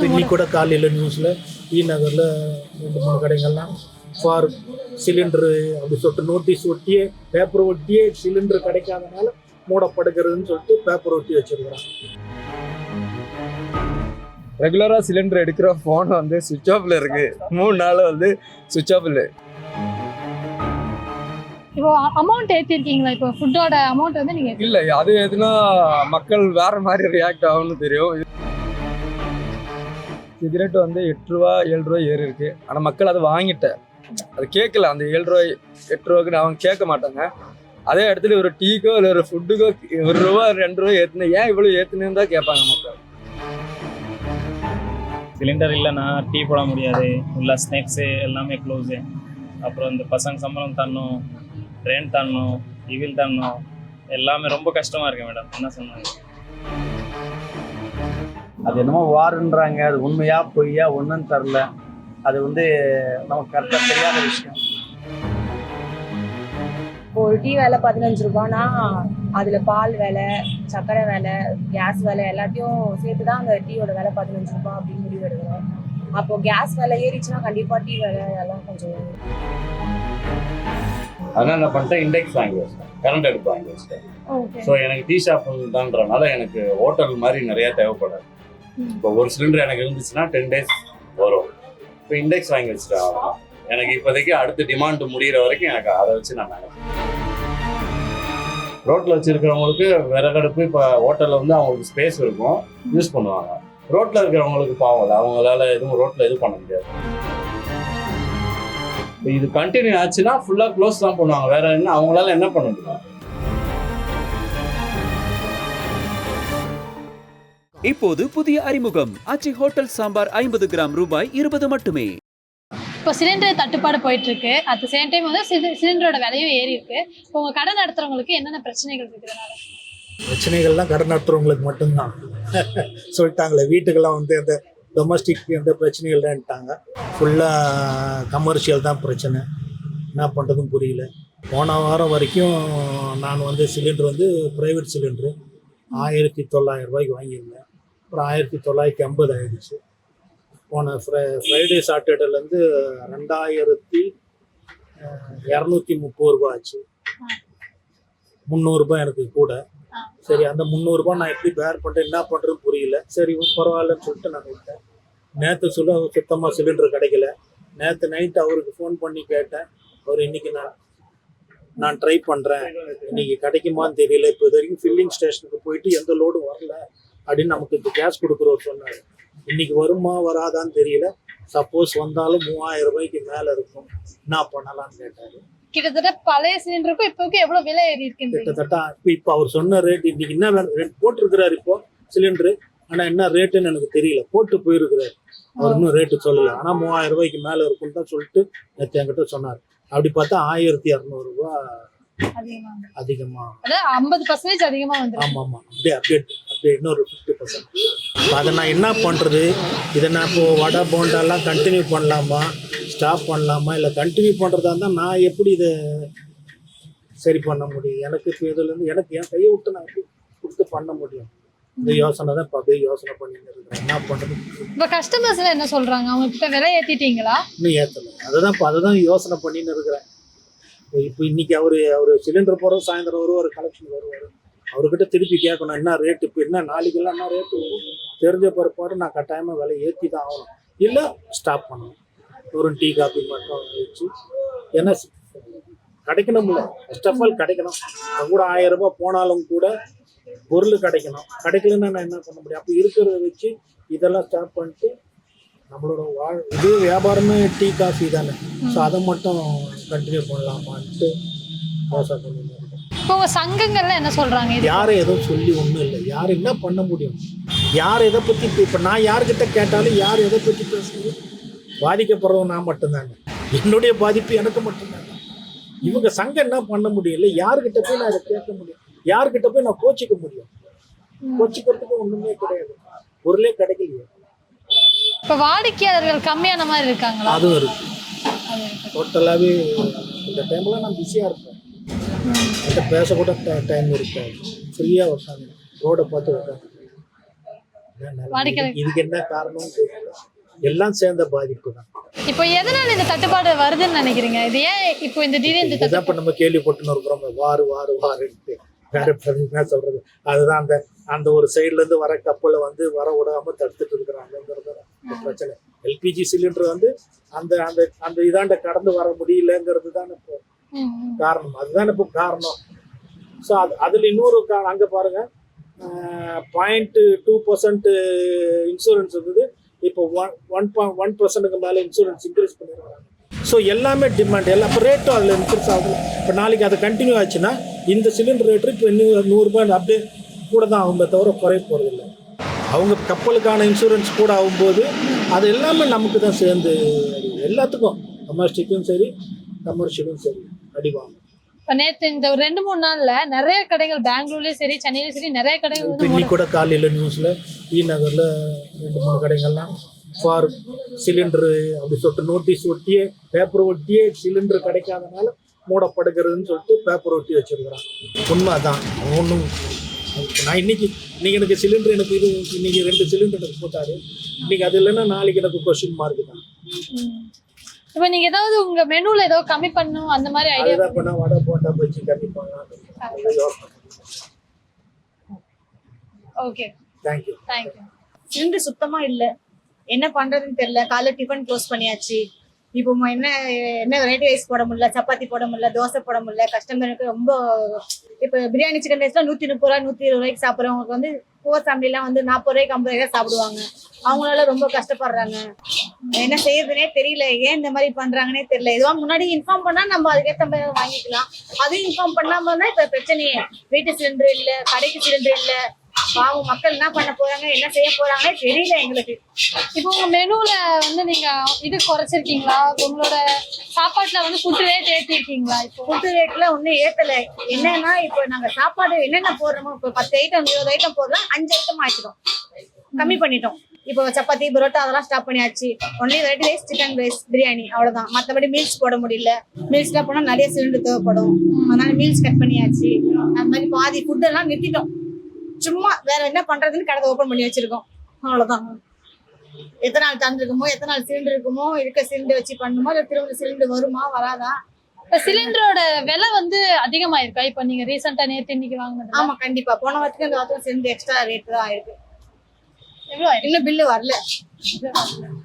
இன்னைக்கு கூட காலையில் நியூஸில் டி நகரில் 2-3 கடைகள்லாம் ஃபார் சிலிண்டரு அப்படி சொல்லிட்டு நோட்டீஸ் ஒட்டியே பேப்பர் ஒட்டியே சிலிண்டர் கிடைக்காதனால மூடப்படுகிறதுன்னு சொல்லிட்டு பேப்பர் ஒட்டி வச்சிருக்கிறாங்க. ரெகுலராக சிலிண்டர் எடுக்கிற ஃபோன் வந்து சுவிட்ச் ஆஃபில் இருக்கு. 3 நாள் வந்து சுவிட்ச் ஆஃப் இல்லை. இப்போ அமௌண்ட் ஏற்றிருக்கீங்களா? இப்போ ஃபுட்டோட அமௌண்ட் வந்து நீங்கள் இல்லை, அது எதுனா மக்கள் வேற மாதிரி ரியாக்ட் ஆகும்னு தெரியும். சிகரெட் வந்து 8 ரூபா 7 ரூபா ஏறி இருக்கு. ஆனால் மக்கள் அதை வாங்கிட்டேன், அது கேட்கல. அந்த 7 ரூபாய் 8 ரூபாய்க்கு அவங்க கேட்க மாட்டாங்க. அதே இடத்துல ஒரு டீக்கோ இல்லை ஒரு ஃபுட்டுக்கோ 1 ரூபா 2 ரூபா ஏற்றுனேன், ஏன் இவ்வளோ ஏற்றுனேன்னு தான் கேட்பாங்க மக்கள். சிலிண்டர் இல்லைன்னா டீ போட முடியாது, உள்ள ஸ்நாக்ஸு எல்லாமே க்ளோஸு. அப்புறம் இந்த பசங்க சம்பளம் தரணும், ரெண்ட் தரணும், இவில் தரணும், எல்லாமே ரொம்ப கஷ்டமாக இருக்கு மேடம். என்ன சொன்னாங்க? அது என்னமோ வாருன்றாங்க, அது உண்மையா பொய்யா ஒன்றுன்னு தரல. அது வந்து நமக்கு கரெக்டாக தெரியாத விஷயம். ஒரு டீ விலை 15 ரூபானா அதில் பால் விலை, சர்க்கரை விலை, கேஸ் விலை எல்லாத்தையும் சேர்த்து தான் அந்த டீயோட விலை 15 ரூபா அப்படின்னு முடிவு எடுக்கிறோம். அப்போது கேஸ் விலை ஏறிச்சுன்னா கண்டிப்பாக டீ விலை எல்லாம் கொஞ்சம். அதனால் என்ன பண்ணிட்டேன், இண்டெக்ஸ் வாங்கி வச்சிட்டேன், கரண்ட் அடுப்பு வாங்கி வச்சிட்டேன். ஸோ எனக்கு டீ ஷாப் தான்றனால எனக்கு ஹோட்டல் மாதிரி நிறையா தேவைப்படாது. இப்போ ஒரு சிலிண்டர் எனக்கு இருந்துச்சுன்னா 10 days வரும். இப்போ இண்டெக்ஸ் வாங்கி வச்சுட்டேன். எனக்கு இப்போதைக்கு அடுத்த டிமாண்ட் முடிகிற வரைக்கும் எனக்கு அதை வச்சு நான் மேனேஜ். ரோட்டில் வச்சுருக்கிறவங்களுக்கு விறகடுப்பு இப்போ ஹோட்டலில் வந்து அவங்களுக்கு ஸ்பேஸ் இருக்கும், யூஸ் பண்ணுவாங்க. ரோட்டில் இருக்கிறவங்களுக்கு பாவம், அவங்களால எதுவும் ரோட்டில் எதுவும் பண்ண முடியாது. இப்போ இது கண்டினியூ ஆச்சுன்னா ஃபுல்லாக க்ளோஸ் தான் பண்ணுவாங்க. வேற என்ன அவங்களால என்ன பண்ண முடியும்? இப்போது புதிய அறிமுகம் ஆச்சி ஹோட்டல் சாம்பார் 50 கிராம் ரூபாய் 20 மட்டுமே. இப்போ சிலிண்டர் தட்டுப்பாடு போயிட்டு இருக்கு. அட் த சேம் டைம் வந்து சிலிண்டரோட விலையும் ஏறி இருக்கு. இப்போ உங்க கடை நடத்துறவங்களுக்கு என்னென்ன பிரச்சனைகள் இருக்கிறதுனால? பிரச்சனைகள்லாம் கடை நடத்துறவங்களுக்கு மட்டும்தான் சொல்லிட்டாங்களே. வீட்டுக்கெல்லாம் வந்து அந்த டொமஸ்டிக் எந்த பிரச்சனைகள் தான்ட்டாங்க. ஃபுல்லாக கமர்ஷியல் தான் பிரச்சனை. என்ன பண்ணுறதும் புரியல. போன வாரம் வரைக்கும் நான் வந்து சிலிண்டர் வந்து ப்ரைவேட் சிலிண்டரு 1900 ரூபாய்க்கு வாங்கியிருந்தேன். அப்புறம் 1950 ஆகிடுச்சு. போன ஃப்ரைடே சாட்டர்டேலேருந்து 2230 ரூபா ஆச்சு. 300 ரூபாய் எனக்கு கூட. சரி, அந்த 300 ரூபாய் நான் எப்படி பேர் பண்ணுறேன், என்ன பண்ணுறதுன்னு புரியல. சரி பரவாயில்லன்னு சொல்லிட்டு நான் விட்டேன். நேற்று சுத்தமாக சிலிண்டர் கிடைக்கல. நேற்று நைட்டு அவருக்கு ஃபோன் பண்ணி கேட்டேன். அவர் இன்னைக்கு நான் ட்ரை பண்ணுறேன், இன்னைக்கு கிடைக்குமான்னு தெரியல. இப்போ இது வரைக்கும் ஃபில்லிங் ஸ்டேஷனுக்கு போயிட்டு எந்த லோடும் வரல அப்படின்னு நமக்கு இப்போ கேஸ் கொடுக்குறவர் சொன்னார். இன்னைக்கு வருமா வராதான்னு தெரியல. சப்போஸ் வந்தாலும் 3000 ரூபாய்க்கு மேலே இருக்கும், என்ன பண்ணலான்னு கேட்டார். கிட்டத்தட்ட பழைய சிலிண்டருக்கும் இப்போக்கும் எவ்வளோ விலை ஏறி இருக்கு? கிட்டத்தட்ட இப்போ அவர் சொன்ன ரேட் இன்னைக்கு என்ன ரேட் போட்டிருக்கிறாரு இப்போ சிலிண்டரு. ஆனால் என்ன ரேட்டுன்னு எனக்கு தெரியல. போட்டு போயிருக்கிறாரு, அவர் இன்னும் ரேட்டு சொல்லலை. ஆனால் 3000 ரூபாய்க்கு மேலே இருக்குன்னு தான் சொல்லிட்டு நேற்று என்கிட்ட சொன்னார். அப்படி பார்த்தா 1200 ரூபா அதிகமா, 50% அதிகமா வந்து. ஆமாம், அப்படியே இன்னொரு 50%. அதை நான் என்ன பண்ணுறது? இதை நான் இப்போ வடை போண்டாலாம் கண்டினியூ பண்ணலாமா, ஸ்டாப் பண்ணலாமா, இல்லை கண்டினியூ பண்ணுறதா இருந்தால் நான் எப்படி இதை சரி பண்ண முடியும்? எனக்கு இப்போ இதுலேருந்து எனக்கு என் கையை விட்டு நான் எப்படி கொடுத்து பண்ண முடியும்? இந்த யோசனை தான் இப்போ அப்படியே யோசனை பண்ணிட்டு இருக்கிறேன். என்ன பண்ணுறது? இப்போ கஸ்டமர்ஸ்லாம் என்ன சொல்கிறாங்க? அவங்க கிட்ட விலை ஏற்றிட்டீங்களா? இன்னும் ஏற்றலை. அதுதான் யோசனை பண்ணின்னு இருக்கிறேன். இப்போ இன்னைக்கு அவர் சிலிண்டர் போகிறோம், சாயந்தரம் ஒரு கலெக்ஷன் வருவார். அவர்கிட்ட திருப்பி கேட்கணும் என்ன ரேட்டு, இப்போ என்ன நாளைக்கெல்லாம் என்ன ரேட்டு வரும் தெரிஞ்ச பிறப்பாடு நான் கட்டாயமாக விலை ஏற்றி தான் ஆகணும், இல்லை ஸ்டாப் பண்ணணும். ஒரு டீ காஃபி மட்டும் வச்சு ஏன்னா கிடைக்கணும்ல. ஃபர்ஸ்ட் ஆஃப் ஆல் கிடைக்கணும். அது கூட 1000 ரூபாய் போனாலும் கூட பொருள் கிடைக்கணும். கிடைக்கலன்னா நான் என்ன பண்ண முடியும்? அப்போ இருக்கிறத வச்சு இதெல்லாம் ஸ்டாப் பண்ணிட்டு நம்மளோட இது வியாபாரமே டீ காஃபி தானே. ஸோ அதை மட்டும் கண்டினியூ பண்ணலாமான்ட்டு யோசனை பண்ணிட்டு இருக்கேன். இப்போ உங்கள் சங்கங்கள்லாம் என்ன சொல்கிறாங்க? யாரும் எதுவும் சொல்லி ஒன்றும் இல்லை. யார் என்ன பண்ண முடியும்? யார் எதை பற்றி இப்போ நான் யார்கிட்ட கேட்டாலும் யார் எதை பற்றி பேசுறது? பாதிக்கப்படுறவங்க நான் மட்டும்தாங்க. என்னுடைய பாதிப்பு எனக்கு மட்டும்தாங்க. இவங்க சங்கம் என்ன பண்ண முடியல. யார்கிட்ட போய் நான் அதை கேட்க முடியும்? யார்கிட்ட போய் நான் கோச்சிக்க முடியும்? கோச்சிக்கிறதுக்கு ஒன்றுமே கிடையாது. பொருளே கிடைக்கலையே. இப்போ வாடிக்கையாளர்கள் கம்மியான மாதிரி இருக்காங்களா? அதுவும் இருக்கு. டோட்டலாகவே இந்த டைமில் நான் பிஸியாக இருப்பேன். என்கிட்ட பேசக்கூட டைம் இருக்காது. ஃப்ரீயாக உட்காந்து ரோடை பார்த்து உட்காந்து வாடிக்கையாளர் இதுக்கு என்ன காரணம் தெரியல. எல்லாம் சேர்ந்த பாதிப்பு தான். இப்போ எதனால இந்த தட்டுப்பாடு வருதுன்னு நினைக்கிறீங்க? இது ஏன் இப்போ இந்த திடீர் இந்த இதுதான் இப்ப நம்ம கேள்விப்பட்டுன்னு இருக்கிறோம், வாருன்ட்டு. வேற என்ன சொல்றது, அதுதான் அந்த ஒரு சைட்ல இருந்து வர கப்பலை வந்து வர விடாம தடுத்துட்டு இருக்கிறாங்கிறது பிரச்சனை. எல்பிஜி சிலிண்டர் வந்து அந்த அந்த அந்த இதாண்ட கடந்து வர முடியலங்கிறது தான் இப்போ காரணம். அதுதான் இப்போ காரணம். ஸோ அதுல இன்னொரு அங்க பாருங்க, 0.2% இன்சூரன்ஸ் இருந்தது, இப்போ 1% மேலே இன்சூரன்ஸ் இன்க்ரீஸ் பண்ணிருக்காங்க. ஸோ எல்லாமே டிமாண்ட், இப்போ ரேட்டும் அதில் இன்க்ரீஸ் ஆகுது. இப்போ நாளைக்கு அது கண்டினியூ ஆச்சுன்னா இந்த சிலிண்டர் ரேட்டு இப்போ இன்னும் 100 ரூபாய் அப்படியே கூட தான் ஆகுமே தவிர குறைய போகிறதில்லை. அவங்க கப்பலுக்கான இன்சூரன்ஸ் கூட ஆகும்போது அது எல்லாமே நமக்கு தான் சேர்ந்து எல்லாத்துக்கும், டொமஸ்டிக்கும் சரி கமர்ஷியலும் சரி அடிவாங்க. இப்போ நேற்று இந்த ஒரு 2-3 நாள்ல நிறைய கடைகள் பெங்களூர்லயும் சரி சென்னையிலும் சரி நிறைய கடைகள் இப்போ இன்னைக்கு கூட காலையில் நியூஸில் நகரில் 2-3 கடைகள்லாம் ஃபார் சிலிண்டரு அப்படி சொல்லிட்டு நோட்டீஸ் ஒட்டியே பேப்பர் ஒட்டியே சிலிண்டர் கிடைக்காதனால மூடப்படுகிறதுன்னு சொல்லிட்டு பேப்பர் ஒட்டி வச்சிருக்கிறான். உண்மை தான். ஒன்றும் நான் இன்னைக்கு எனக்கு சிலிண்டர் எனக்கு இன்னைக்கு 2 சிலிண்டர் எனக்கு போட்டாரு. இன்னைக்கு அது இல்லைன்னா நாளைக்கு எனக்கு கொஸ்டின் மார்க் தான். இப்போ நீங்க ஏதாவது உங்க மெனுல ஏதோ கம்மி பண்ணணும் அந்த மாதிரி ஐடியா அதுதான் பண்ணா வடை போட்டா பஜ்ஜி கம்மி பண்ணலாம். Okay, thank you. சிலிண்டர் சுத்தமா இல்ல, என்ன பண்றதுன்னு தெரியல. காலைல டிஃபன் க்ளோஸ் பண்ணியாச்சு. இப்போ என்ன வெரைட்டி ரைஸ் போட முடியல, சப்பாத்தி போட முடியல, தோசை போட முடியல. கஸ்டமருக்கு ரொம்ப இப்போ பிரியாணி சிக்கன் ரைஸ்லாம் 130 ரூபா 120 ரூபாய்க்கு சாப்பிட்றவங்களுக்கு வந்து புவர் ஃபேமிலிலாம் வந்து 40 ரூபாய்க்கு 50 ரூபாய்க்கு சாப்பிடுவாங்க. அவங்களால ரொம்ப கஷ்டப்படுறாங்க. என்ன செய்யறதுனே தெரியல, ஏன் இந்த மாதிரி பண்றாங்கன்னே தெரியல. எதுவா முன்னாடி இன்ஃபார்ம் பண்ணா நம்ம அதுக்கேற்ற மாதிரி வாங்கிக்கலாம். அதுவும் இன்ஃபார்ம் பண்ணாம தான் இப்ப பிரச்சனையே. வீட்டு சிலிண்டர் இல்ல, கடைக்கு சிலிண்டர் இல்ல. பாவம் மக்கள் என்ன பண்ண போறாங்க, என்ன செய்ய போறாங்கன்னே தெரியல எங்களுக்கு. இப்போ உங்க மெனுல வந்து நீங்க இது குறைச்சிருக்கீங்களா? உங்களோட சாப்பாட்டுல வந்து ஃபுட் ரேட் ஏற்றிருக்கீங்களா? இப்போ ஃபுட் ரேட்ல ஒன்னும் ஏத்தல. என்னன்னா இப்போ நாங்க சாப்பாடு என்னென்ன போடுறோமோ, இப்போ 10 ஐட்டம் 20 ஐட்டம் போடுறோம், 5 ஐட்டம் ஆயிட்டோம், கம்மி பண்ணிட்டோம். இப்போ சப்பாத்தி பரோட்டா அதெல்லாம் ஸ்டாப் பண்ணியாச்சு. Only variety rice, chicken rice, biryani, அவ்வளவுதான். மற்றபடி மீல்ஸ் போட முடியல. மீல்ஸ்லாம் போனா நிறைய சிலிண்டர் தேவைப்படும், அதனால மீல்ஸ் கட் பண்ணியாச்சு. அந்த மாதிரி பாதி ஃபுட் எல்லாம் நிறுத்திட்டோம். சும்மா வேற என்ன பண்றதுன்னு கடை ஓபன் பண்ணி வச்சிருக்கோம், அவ்வளவுதான். எத்தனை நாள் தந்துருக்குமோ, எத்தனை நாள் சிலிண்டர் இருக்குமோ, இருக்க சிலிண்டர் வச்சு பண்ணுமோ, இல்லை திரும்ப சிலிண்டர் வருமா வராதா? இப்போ சிலிண்டரோட விலை வந்து அதிகமாயிருக்கா? இப்போ நீங்க ரீசெண்டா நேற்று இன்னைக்கு வாங்கினது? ஆமா, கண்டிப்பா. போன வாரத்துக்கு இந்த வாரத்துக்கு சிலிண்டர் எக்ஸ்ட்ரா ரேட் தான் இருக்கு. எவ்வளோ இன்னும் பில்லு வரல.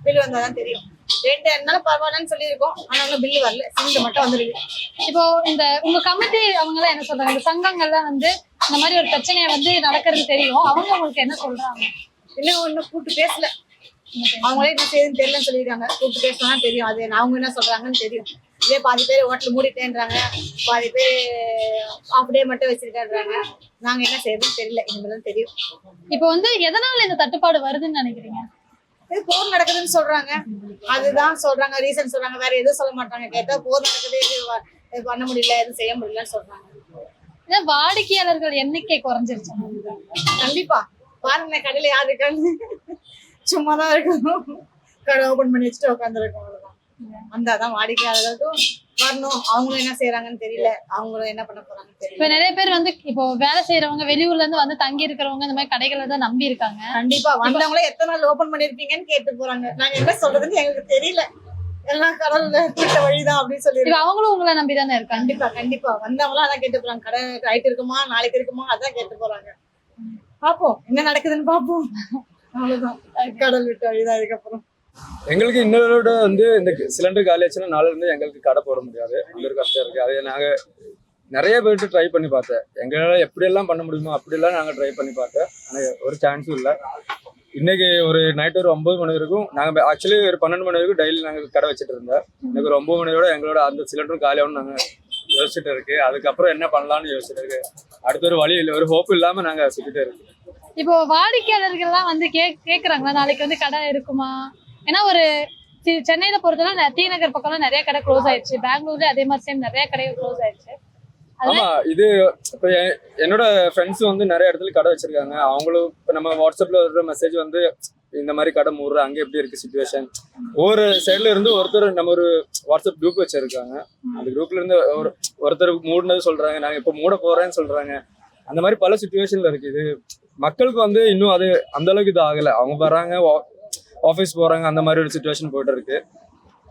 பில்லு வந்தாதான் தெரியும். ரேட் இருந்தாலும் பரவாயில்லன்னு சொல்லியிருக்கோம், ஆனாலும் பில்லு வரல. சிலிண்டர் மட்டும் வந்துருக்கு. இப்போ இந்த உங்க கமிட்டி அவங்க எல்லாம் என்ன சொல்றாங்க? இந்த சங்கங்கள்லாம் வந்து இந்த மாதிரி ஒரு பிரச்சனையை வந்து நடக்கிறது தெரியும், அவங்க உங்களுக்கு என்ன சொல்றாங்க? இன்னும் கூப்பிட்டு பேசல. அவங்களே என்ன செய்யுதுன்னு தெரியலன்னு சொல்லியிருக்காங்க. கூப்பிட்டு பேசினா தெரியும், அது அவங்க என்ன சொல்றாங்கன்னு தெரியும். இதே பாதி பேர் ஹோட்டல் மூடிட்டேன்றாங்க, பாதி பேர் ஆஃப் டே மட்டும் வச்சிருக்காங்க. நாங்க என்ன செய்யறதுன்னு தெரியல, இனிமேல் தெரியும். இப்போ வந்து எதனால இந்த தட்டுப்பாடு வருதுன்னு நினைக்கிறீங்க? இது போர் நடக்குதுன்னு சொல்றாங்க, அதுதான் சொல்றாங்க, ரீசன் சொல்றாங்க. வேற எதுவும் சொல்ல மாட்டாங்க. கேட்டா போர் நடக்குது, இது பண்ண முடியல, எதுவும் செய்ய முடியலன்னு சொல்றாங்க. வாடிக்கையாளர்கள் எண்ணிக்கை குறைஞ்சிருச்சு கண்டிப்பா. பாருங்க கடையில யாரு இருக்கான்னு, சும்மாதான் இருக்கணும். கடை ஓபன் பண்ணி வச்சுட்டு உட்காந்துருக்கோம், அவ்வளவுதான். வந்தாதான் வாடிக்கையாளர்களுக்கும் வரணும். அவங்களும் என்ன செய்யறாங்கன்னு தெரியல, அவங்களும் என்ன பண்ண போறாங்கன்னு தெரியல. இப்ப நிறைய பேர் வந்து இப்போ வேலை செய்யறவங்க, வெளியூர்ல இருந்து வந்து தங்கி இருக்கிறவங்க இந்த மாதிரி கடைகளை தான் நம்பி இருக்காங்க. கண்டிப்பா வந்தவங்களே எத்தனை நாள் ஓபன் பண்ணிருப்பீங்கன்னு கேட்டு போறாங்க. நாங்க என்ன சொல்றதுன்னு எங்களுக்கு தெரியல. எல்லாம் கடல்ல கூட்ட வழிதான் அப்படின்னு சொல்லி அவங்களும் உங்களை நம்பிதானே இருக்காங்க. கண்டிப்பா கண்டிப்பா வந்தவங்களும் அதான் கேட்டு போறாங்க. கடை ரைட் இருக்குமா, நாளைக்கு இருக்குமா, அதான் கேட்டு போறாங்க. பாப்போம் என்ன நடக்குதுன்னு பாப்போம், அவ்வளவுதான். கடல் விட்டு வழிதான். அதுக்கப்புறம் எங்களுக்கு இன்னொரு வந்து இந்த சிலிண்டர் காலி ஆச்சுன்னா நாளைல இருந்து எங்களுக்கு கடை போட முடியாது. இன்னொரு கஷ்டம் இருக்கு. அதை நாங்க நிறைய பேர்ட்டு ட்ரை பண்ணி பார்த்தேன். எங்களால் எப்படியெல்லாம் பண்ண முடியுமோ அப்படியெல்லாம் நாங்கள் ட்ரை பண்ணி பார்த்தேன், ஆனால் ஒரு சான்ஸும் இல்லை. இன்னைக்கு ஒரு நைட் ஒரு 9 மணி வரைக்கும் நாங்கள் ஆக்சுவலி ஒரு 12 மணி வரைக்கும் டெய்லி நாங்கள் கடை வச்சுட்டு இருந்தோம். இன்னைக்கு ஒரு 9 மணியோட எங்களோட அந்த சிலிண்டரும் காலியாகணும்னு நாங்கள் யோசிச்சுட்டு இருக்கு. அதுக்கப்புறம் என்ன பண்ணலாம்னு யோசிச்சுட்டு இருக்கு. அடுத்த ஒரு வழி இல்லை, ஒரு ஹோப் இல்லாமல் நாங்கள் சுற்றிட்டு இருக்கோம். இப்போ வாடிக்கையாளர்கள்லாம் வந்து கேட்குறாங்களா நாளைக்கு வந்து கடை இருக்குமா? ஏன்னா ஒரு சென்னையில பொறுத்தவரை டி நகர் பக்கம்லாம் நிறைய கடை க்ளோஸ் ஆயிடுச்சு, பெங்களூர்ல அதே மாதிரி சேம் நிறைய கடைகள் க்ளோஸ் ஆயிடுச்சு. ஆமா, இது இப்போ என்னோட ஃப்ரெண்ட்ஸ் வந்து நிறைய இடத்துல கடை வச்சிருக்காங்க. அவங்களும் இப்போ நம்ம வாட்ஸ்அப்ல வர்ற மெசேஜ் வந்து இந்த மாதிரி கடை மூடுற அங்கே எப்படி இருக்கு சுச்சுவேஷன். ஒவ்வொரு சைட்ல இருந்து ஒருத்தர் நம்ம ஒரு வாட்ஸ்அப் குரூப் வச்சிருக்காங்க. அந்த குரூப்ல இருந்து ஒருத்தர் மூடினது சொல்றாங்க, நாங்க இப்போ மூட போறேன்னு சொல்றாங்க. அந்த மாதிரி பல சுச்சுவேஷன்ல இருக்கு. இது மக்களுக்கு வந்து இன்னும் அது அந்த அளவுக்கு இது ஆகலை. அவங்க வராங்க, ஆஃபீஸ் போகிறாங்க, அந்த மாதிரி ஒரு சுச்சுவேஷன் போயிட்டு இருக்கு.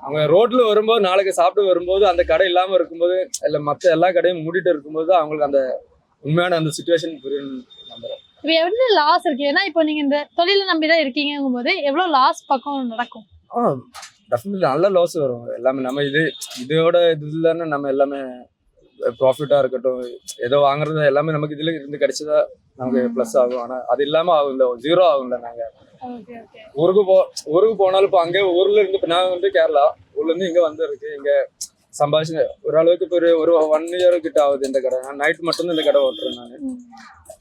அவங்க ரோட்டில் வரும்போது, நாளைக்கு சாப்பிட்டு வரும்போது அந்த கடை இல்லாமல் இருக்கும்போது, இல்லை மற்ற எல்லா கடையும் மூடிட்டு இருக்கும்போது அவங்களுக்கு அந்த உண்மையான அந்த சுச்சுவேஷன் புரியும் நம்புறேன். இப்போ எவ்வளவு லாஸ் இருக்கு? ஏன்னா இப்போ நீங்க இந்த தொழிலை நம்பிதான் இருக்கீங்கும் போது எவ்வளவு லாஸ் பக்கம் நடக்கும்? டெஃபினெட்லி நல்ல லாஸ் வரும். எல்லாமே நம்ம இதோட இதுலன்னு நம்ம எல்லாமே ப்ராஃபிட்டா இருக்கட்டும், ஏதோ வாங்குறது எல்லாமே நமக்கு இதுல இருந்து கிடைச்சதா நமக்கு ப்ளஸ் ஆகும். ஆனா அது இல்லாம ஆகும்ல, ஜீரோ ஆகும்ல. நாங்க ஊருக்கு போனாலும் இப்போ அங்கே ஊர்ல இருந்து இப்போ நான் வந்து கேரளா ஊர்ல இருந்து இங்க வந்து இருக்கு. இங்க சம்பாதிச்சு ஓரளவுக்கு இப்போ ஒரு 1 year கிட்ட ஆகுது இந்த கடை. நான் நைட் மட்டும்தான் இந்த கடை ஓட்டுறேன். நான்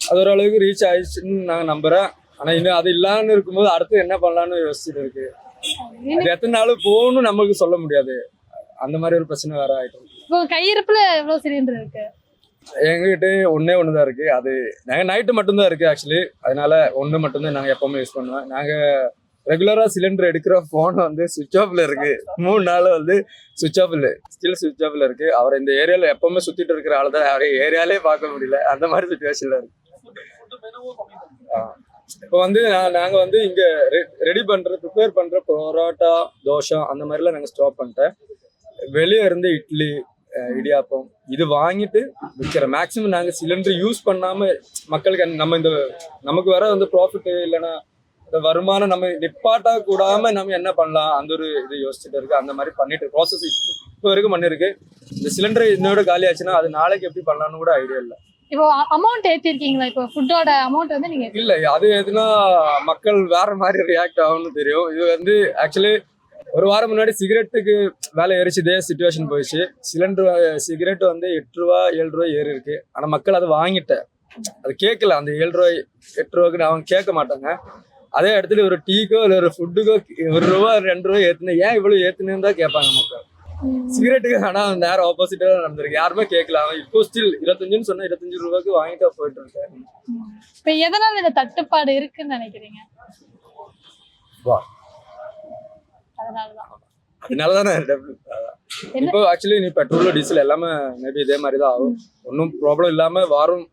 அது ஓரளவுக்கு ரீச் ஆயிடுச்சுன்னு நான் நம்புறேன். ஆனா இன்னும் அது இல்லான்னு இருக்கும்போது அடுத்து என்ன பண்ணலான்னு யோசிச்சுட்டு இருக்கு. அது எத்தனை நாள் போகணும்னு நமக்கு சொல்ல முடியாது. அந்த மாதிரி ஒரு பிரச்சனை வேற ஆயிடும். இப்போ கையிருப்புல எவ்வளவு சிலிண்டர் இருக்கு? எங்ககிட்ட ஒண்ணே தான் இருக்கு. அது நாங்க நைட்டு மட்டும்தான் இருக்கு ஆக்சுவலி. அதனால ஒண்ணு மட்டும்தான் நாங்க எப்பவுமே யூஸ் பண்ணுவோம். நாங்க ரெகுலரா சிலிண்டர் எடுக்கிற போன் வந்து சுவிட்ச் ஆஃப்ல இருக்கு. 3 நாள் வந்து சுவிட்ச் ஆஃப் இல்லை, ஸ்டில் சுவிட்ச் ஆஃப்ல இருக்கு. அவர் இந்த ஏரியால எப்பவுமே சுத்திட்டு இருக்கிற ஆள் தான். அவரை ஏரியாலே பார்க்க முடியல, அந்த மாதிரி சுச்சுவேஷன்ல இருக்கு. இப்போ வந்து நாங்க வந்து இங்க ரெடி பண்ற ப்ரிப்பேர் பண்ற பரோட்டா, தோசை அந்த மாதிரிலாம் நாங்க ஸ்டாப் பண்ணிட்டேன். வெளியே இருந்து இட்லி, இடியாப்பம் இது வாங்கிட்டு விற்கிற மேக்ஸிமம் நாங்கள் சிலிண்டர் யூஸ் பண்ணாம மக்களுக்கு நம்ம நமக்கு வர வந்து ப்ராஃபிட் இல்லைன்னா இந்த வருமானம் நம்ம நிப்பாட்டா கூடாம நம்ம என்ன பண்ணலாம் அந்த ஒரு இது யோசிச்சுட்டு இருக்கு. அந்த மாதிரி பண்ணிட்டு ப்ராசஸ் இப்போ வரைக்கும் பண்ணிருக்கு. இந்த சிலிண்டர் இன்னோட காலி ஆச்சுன்னா அது நாளைக்கு எப்படி பண்ணலாம்னு கூட ஐடியா இல்லை. இப்போ அமௌண்ட் ஏத்திருக்கீங்களா? இப்போ ஃபுட்டோட அமௌண்ட் வந்து நீங்க இல்லை, அது எதுனா மக்கள் வேற மாதிரி ரியாக்ட் ஆகும்னு தெரியும். இது வந்து ஆக்சுவலி ஒரு வாரம் முன்னாடி சிகரெட்டுக்கு வேலை ஏறிச்சு. இதே சுச்சுவேஷன் போயிடுச்சு. சிகரெட் வந்து 8 ரூபா 7 ரூபா ஏறி இருக்கு. ஆனா மக்கள் அதை வாங்கிட்டேன், அது கேட்கல. அந்த 7 ரூபாய் 8 ரூபாய்க்கு அவங்க கேட்க மாட்டாங்க. அதே இடத்துல ஒரு டீக்கோ இல்லை ஒரு ஃபுட்டுக்கோ 1 ரூபா 2 ரூபாய் ஏத்துனேன், ஏன் இவ்வளவு ஏத்துனேன்னு தான் கேட்பாங்க மக்கள். சிகரெட்டுக்கு ஆனா நேரம் ஆப்போசிட்டா நடந்திருக்கு. யாருமே கேட்கல. அவன் இப்போ ஸ்டில் 25 சொன்னா 25 ரூபாய்க்கு வாங்கிட்டு போயிட்டு இருக்கேன். இப்போ எதனால இந்த தட்டுப்பாடு இருக்குன்னு நினைக்கிறீங்க? அதனாலதானே இப்போ ஆக்சுவலி நீ பெட்ரோல் டீசல் எல்லாமே மேபி இதே மாதிரி தான் ஆகும். ஒன்றும் ப்ராப்ளம் இல்லாம வாரம்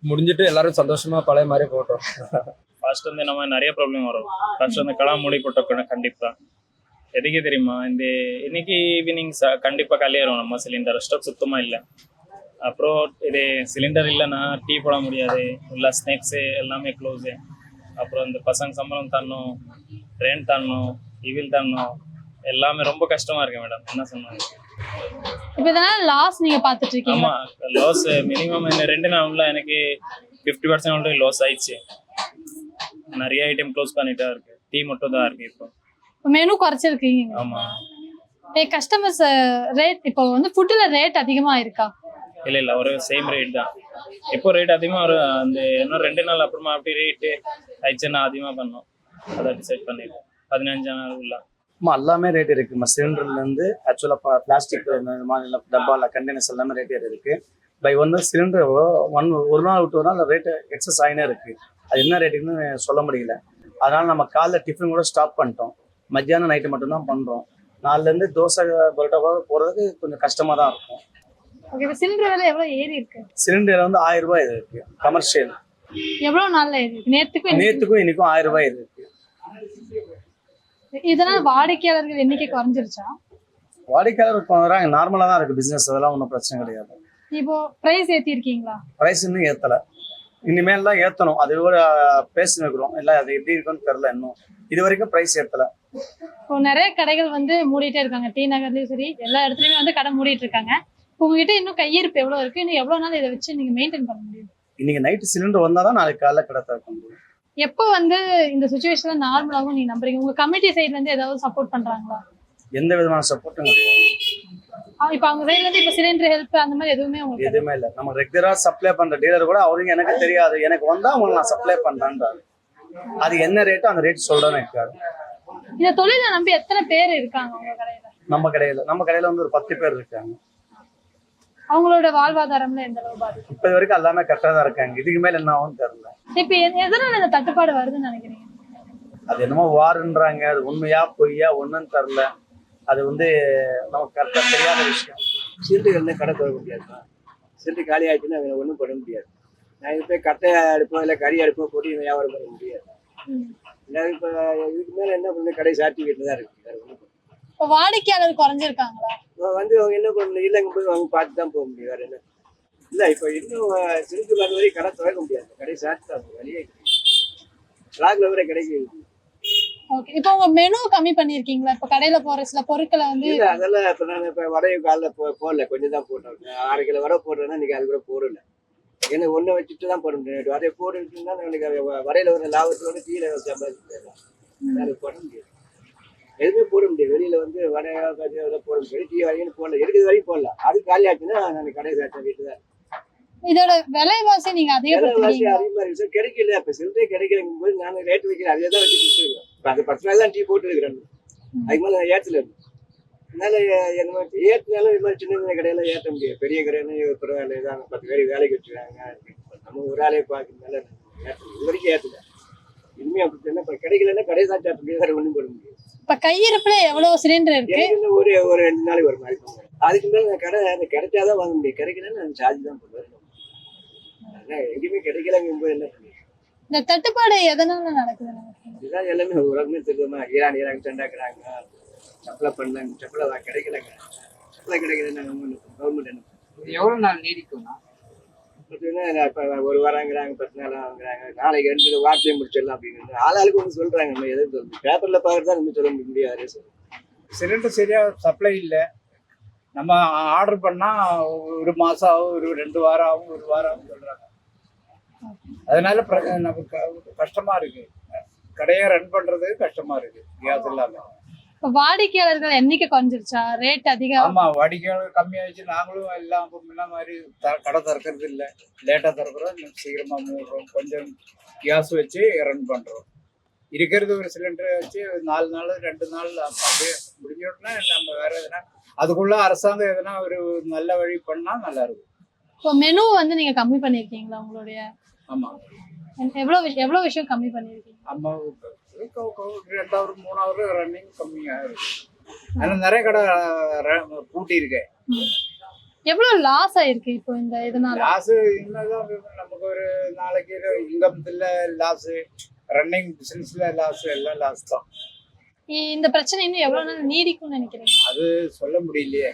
முடிஞ்சிட்டு எல்லாரும் சந்தோஷமா பழைய மாதிரி போட்டோம். ஃபர்ஸ்ட் வந்து நம்ம நிறைய ப்ராப்ளம் வரும். ஃபர்ஸ்ட் வந்து கடை மூடி போட்டோம் கண்டிப்பா. எதுக்கு தெரியுமா? இன்னைக்கு ஈவினிங் கண்டிப்பா காலியாயிரும் நம்ம சிலிண்டர். ஸ்டாக் சுத்தமா இல்லை. அப்புறம் இது சிலிண்டர் இல்லைன்னா டீ போட முடியாது. உள்ள ஸ்நாக்ஸு எல்லாமே க்ளோஸு. அப்புறம் இந்த பசங்க சம்பளம் தரணும், ரெண்ட் தரணும், இவில் தரணும், எல்லாமே ரொம்ப கஷ்டமா இருக்கு மேடம். என்ன சொன்னாங்க இப்போ இதனால லாஸ் நீங்க பார்த்துட்டு இருக்கீங்க? ஆமா, லாஸ் மினிமம் இந்த 2 நாள்ல எனக்கு 50% ஆல்ரெடி லாஸ் ஆயிடுச்சு. நிறைய ஐட்டம் க்ளோஸ் பண்ணிட்டா இருக்கு. டீ மட்டும் தான் இருக்கு. இப்போ மெனு குறைச்சிருக்கீங்க. ஆமா. கஸ்டமர்ஸ் ரேட் இப்போ வந்து ஃபுட்ல ரேட் அதிகமா இருக்கா? இல்ல ஒரு சேம் ரேட் தான். எப்போ ரேட் அதிகமா ஒரு அந்த இன்னும் 2 நாள் அப்புறமா அப்படி ரேட்டு ஆயிடுச்சுன்னா அதிகமா பண்ணோம். அதை டிசைட் பண்ணிடுவோம் 15 நாள் உள்ள. எல்லாமே ரேட் இருக்குமா. சிலிண்டர்லேருந்து ஆக்சுவலாக பிளாஸ்டிக் டப்பாவில் கண்டெய்னர்ஸ் எல்லாமே ரேட் இருக்கு. பை ஒன்று சிலிண்டர் ஒரு நாள் விட்டு ஒரு நாள் ரேட்டு எக்ஸஸ் ஆகினே இருக்கு. அது என்ன ரேட்டுன்னு சொல்ல முடியல. அதனால நம்ம காலைல டிஃபன் கூட ஸ்டாப் பண்ணிட்டோம். மத்தியானம் நைட்டு மட்டும்தான் பண்ணுறோம். நாலுலேருந்து தோசை பரோட்டா போகிறதுக்கு கொஞ்சம் கஷ்டமாக தான் இருக்கும். சிலிண்டர் விலை எவ்வளவு ஏறி இருக்கு? சிலிண்டர் வந்து 1000 ரூபாய் இருக்கு கமர்ஷியல். எவ்வளவு நாள்ல ஏறி இருக்கு? நேத்துக்கும் இன்னைக்கும் 1000 ரூபாய் இருக்கு. இதனால வாடிக்கையாளர்கள் எண்ணிக்கை குறைஞ்சிருச்சா? வாடிக்கையாளர் வராங்க, நார்மலா தான் இருக்கு பிசினஸ். அதெல்லாம் ஒன்றும் பிரச்சனை கிடையாது. இப்போ பிரைஸ் ஏத்தி இருக்கீங்களா? பிரைஸ் இன்னும் ஏத்தல, இனிமேல் தான் ஏத்தணும். அது கூட பேசினுக்கிறோம். இல்லை அது எப்படி இருக்குன்னு தெரியல. இன்னும் இது வரைக்கும் பிரைஸ் ஏத்தல. இப்போ நிறைய கடைகள் வந்து மூடிட்டே இருக்காங்க. டி நகர்லயும் சரி எல்லா இடத்துலயுமே வந்து கடை மூடிட்டு இருக்காங்க. உங்ககிட்ட இன்னும் கையிருப்பு எவ்வளவு இருக்கு? இன்னும் எவ்வளவு நாள் இதை வச்சு நீங்க மெயின்டைன் பண்ண முடியும்? இன்னைக்கு நைட்டு சிலிண்டர் வந்தாதான் நாளைக்கு காலைல கடை திறக்க முடியும். எப்போ வந்து இந்த சுச்சுவேஷன்ல நார்மலாகவும் நீங்க நம்புறீங்க? உங்க கமிட்டி சைட்ல இருந்து ஏதாவது சப்போர்ட் பண்றாங்களா? எந்த விதமான சப்போர்ட்டும் கிடையாது. இப்ப அவங்க சைட்ல இருந்து இப்ப சிலிண்டர் ஹெல்ப் அந்த மாதிரி எதுவுமே உங்களுக்கு எதுவுமே இல்லை. நம்ம ரெகுலரா சப்ளை பண்ற டீலர் கூட அவருக்கு எனக்கு தெரியாது, எனக்கு வந்தா அவங்களுக்கு நான் சப்ளை பண்றேன்றாரு. அது என்ன ரேட்டோ அந்த ரேட் சொல்றேன்னு இருக்காரு. இந்த தொழிலை நம்பி எத்தனை பேர் இருக்காங்க உங்க கடையில? நம்ம கடையில வந்து ஒரு 10 பேர் இருக்காங்க. அவங்களோட வாழ்வாதாரம்ல எந்த அளவு பாதிக்கும்? இப்ப வரைக்கும் எல்லாமே கரெக்டா தான் இருக்காங்க. இதுக்கு மேல என்ன ஆகும் தெரியல. இப்ப எதனால இந்த தட்டுப்பாடு வருதுன்னு நினைக்கிறீங்க? அது என்னமோ வாருன்றாங்க, அது உண்மையா பொய்யா ஒண்ணுன்னு தெரியல. அது வந்து நமக்கு கரெக்டா தெரியாத விஷயம். சிலிண்டர் கடை திறக்க முடியாது. சிலிண்டர் காலி ஆயிடுச்சுன்னா ஒன்றும் பண்ண முடியாது. நான் இது போய் கட்டை அடுப்போ இல்லை கறி அடுப்போ போட்டு வியாபாரம் பண்ண முடியாது. இல்லை இப்போ இதுக்கு மேலே என்ன பண்ண கடை சாத்தி வீட்டில் தான் இருக்குது. வேறு ஒன்றும் இப்போ வாடிக்கையாளர் குறைஞ்சிருக்காங்களா? வந்து அவங்க என்ன பண்ண முடியும், இல்லைங்க போது அவங்க பார்த்து தான் போக முடியும். வேறு என்ன இல்லை இப்போ இன்னும் சிறுத்து வர வரைக்கும் கடை திறக்க முடியாது. கடை சாத்தி தான் வழியே லாக்ல வர கிடைக்கு. ஓகே. இப்போ உங்க மெனு கம்மி பண்ணிருக்கீங்களா? இப்போ கடையில போற சில பொருட்களை வந்து இல்லை அதெல்லாம் இப்போ நான் இப்போ வடையும் காலைல போடல, கொஞ்சம் தான் போட்டேன். 6 கிலோ வடை போடுறேன்னா இன்னைக்கு அது கூட போடல. ஏன்னா ஒன்றை வச்சுட்டு தான் போட முடியாது. வடையை போட்டுட்டுன்னா எனக்கு வடையில வர லாபத்தோட கீழே சம்பாதிச்சு போட முடியாது. எதுவுமே போட முடியாது. வெளியில வந்து வடையா போட முடியாது. டீ வரையும் போடல, எடுக்கிறது வரையும் போடலாம். அது காலி ஆச்சுன்னா நான் கடை சாச்சேன் வீட்டு தான். இதோட விலைவாசி நீங்க அதிகப்படுத்துறீங்க. அதிகமா இருக்கு சார். கிடைக்கல. இப்ப சில்லறை கிடைக்கலங்கும் போது நான் ரேட் வைக்கிறேன். அதே தான் வச்சுட்டு இருக்கேன். இப்ப அந்த 10 நாள் தான் டீ போட்டு இருக்கிறேன். அதுக்கு மேல நான் ஏற்றல இருக்கு. அதனால என்ன ஏற்றினாலும் இது மாதிரி சின்ன சின்ன கடையெல்லாம் ஏற்ற முடியாது. பெரிய கடையில ஒரு வேலை தான் 10 பேர் வேலைக்கு வச்சுருக்காங்க. நம்ம ஒரு ஆளே பார்க்கறதுனால இது வரைக்கும் ஏற்றல. இனிமே அப்படி என்ன இப்ப கிடைக்கலன்னா கடை சாச்சா முடியாது. வேற ஒண்ணும் போட முடியாது. இப்ப கையிருப்புல எவ்வளவு சிலிண்டர் இருக்கு? ஒரு 2 நாளைக்கு ஒரு மாதிரி போங்க. அதுக்கு மேல நான் கடை கிடைச்சாதான் வாங்க முடியும். கிடைக்கலன்னா நான் சார்ஜ் தான் பண்ணுவேன். எங்கேயுமே கிடைக்கலங்கும் போது என்ன பண்ணுவீங்க? இந்த தட்டுப்பாடு எதனால நடக்குது? இதுதான் எல்லாமே உலகமே தெரியுமா. ஈரான் சண்டாக்குறாங்க, சப்ளை பண்ணாங்க, சப்ளை கிடைக்கலங்க. சப்ளை கிடைக்கலன்னா கவர்மெண்ட் என்ன எவ்வளவு நாள் நீடிக்கும்னா பார்த்தீங்கன்னா இப்போ 1 வாரங்கிறாங்க, 10 நாள் ஆகுங்கிறாங்க. நாளைக்கு 2 வாரத்தையே முடிச்சிடலாம் அப்படிங்கிறது ஆளாளுக்கு ஒன்று சொல்றாங்க. நம்ம எதுவும் சொல்லணும், பேப்பர்ல பார்க்கறதா நம்ம சொல்ல முடியாது. சிலிண்டர் சரியா சப்ளை இல்லை. நம்ம ஆர்டர் பண்ணா 1 மாசம் ஆகும், 2 வாரம் ஆகும், 1 வாரம் ஆகும் சொல்றாங்க. அதனால நமக்கு கஷ்டமா இருக்கு. கடையை ரன் பண்றது கஷ்டமா இருக்கு கேஸ் இல்லாம. இப்போ வாடிக்கையாளர்கள் எண்ணிக்கை குறைஞ்சிருச்சா? ரேட் அதிகம். ஆமா, வாடிக்கையாளர் கம்மியாயிடுச்சு. நாங்களும் எல்லாம் முன்ன மாதிரி கடை திறக்கிறது இல்லை. லேட்டா திறக்கிறோம், சீக்கிரமா மூடுறோம். கொஞ்சம் கேஸ் வச்சு ரன் பண்றோம். இருக்கிறது ஒரு சிலிண்டர் வச்சு 4 நாள் 2 நாள் அப்படியே முடிஞ்சோடனே நம்ம வேற எதுனா அதுக்குள்ள அரசாங்கம் எதனா ஒரு நல்ல வழி பண்ணா நல்லா இருக்கும். இப்போ மெனு வந்து நீங்க கம்மி பண்ணிருக்கீங்களா உங்களுடைய? ஆமா, எவ்வளவு விஷயம் கம்மி பண்ணிருக்கீங்க? ஆமா, 2 3 ரன்னிங் கம்மியா இருக்கு. ஆனா நிறைய கடை பூட்டி இருக்கு. எவ்வளவு லாஸ் ஆயிருக்கு இப்போ இந்த இதனால? லாஸ் என்னதான் நமக்கு ஒரு நாளைக்கு இன்கம்ல லாஸ், ரன்னிங் பிசினஸ்ல லாஸ், எல்லாம் லாஸ் தான். இந்த பிரச்சனை இன்னும் எவ்வளவு நாள் நீடிக்கும்னு நினைக்கிறேன்? அது சொல்ல முடியலையே.